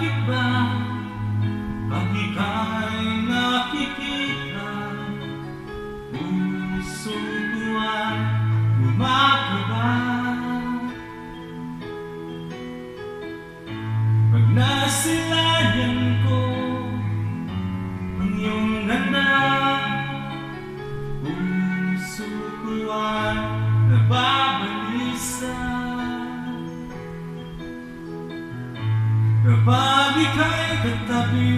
Bakit ba pag ika'y nakikita, puso ko ay kumakaba? Pag nasilayan ko ang iyong ganda, puso ko ay nababalisa. Kapag ika'y katabi,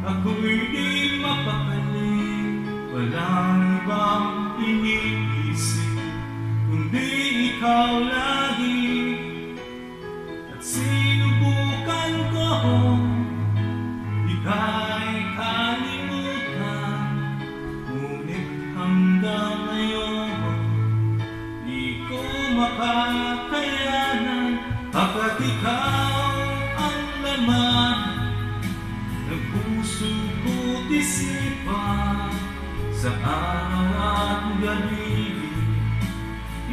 ako'y di mapakali. Walang ibang iniisip kundi ikaw lagi. At sinubukan ko ika'y kalimutan, ngunit hanggang ngayon di ko makakayanan. Kapag ikaw ang laman ng puso ko't isipan, sa araw at gabi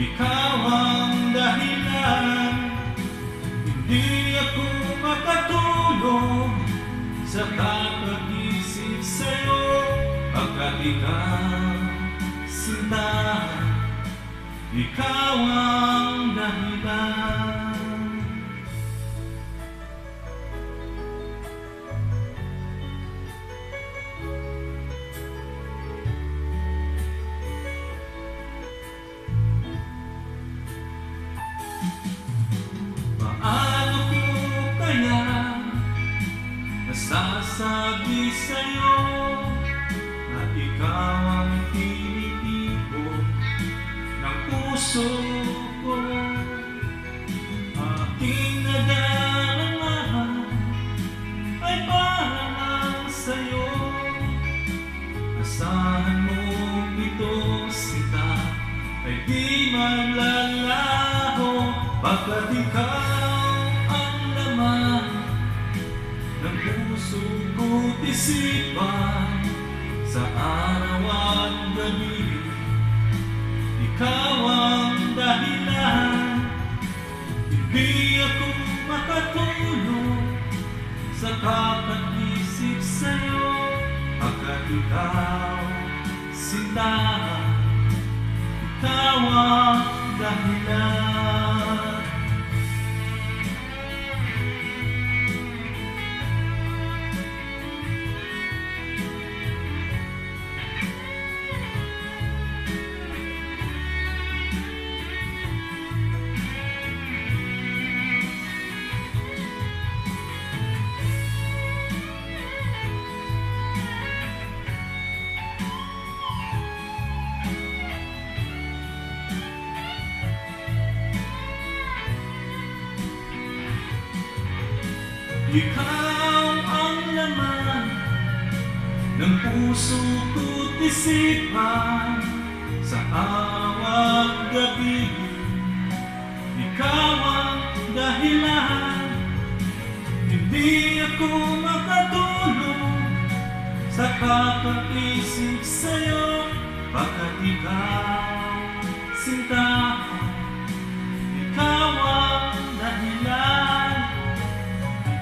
ikaw ang dahilan. Hindi ako makatulog sa kakaisip sa'yo, pagkat ikaw, sinta, ikaw ang dahilan. Paano ko kaya masasabi sa'yo na ikaw ang tinitipon ng puso ko? Aking nadarama ay parang sa'yo. Asahan mo ito, sita, ay di malalaho. Pagkat ikaw ang laman ng puso ko't isipan, sa araw at gabi ikaw ang dahilan. Hindi ako makatulog sa kakaisip sa'yo, pagkat ikaw, sinta, ikaw ang dahilan. Ikaw ang laman ng puso ko't isipan, sa araw at gabi ikaw ang dahilan. Hindi ako makatulog sa kakaisip sa'yo, pagkat ikaw, sinta, ikaw ang dahilan.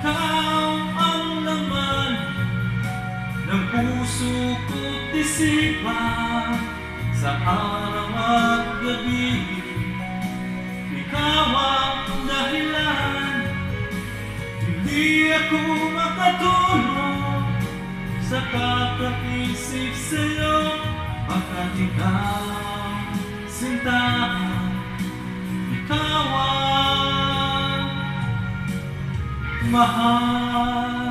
Ikaw ang laman ng puso ko't isipan, sa araw at gabi ikaw ang dahilan. Hindi ako makatulog sa kakaisip sa'yo, pagkat ikaw, sinta, ikaw ang mahal.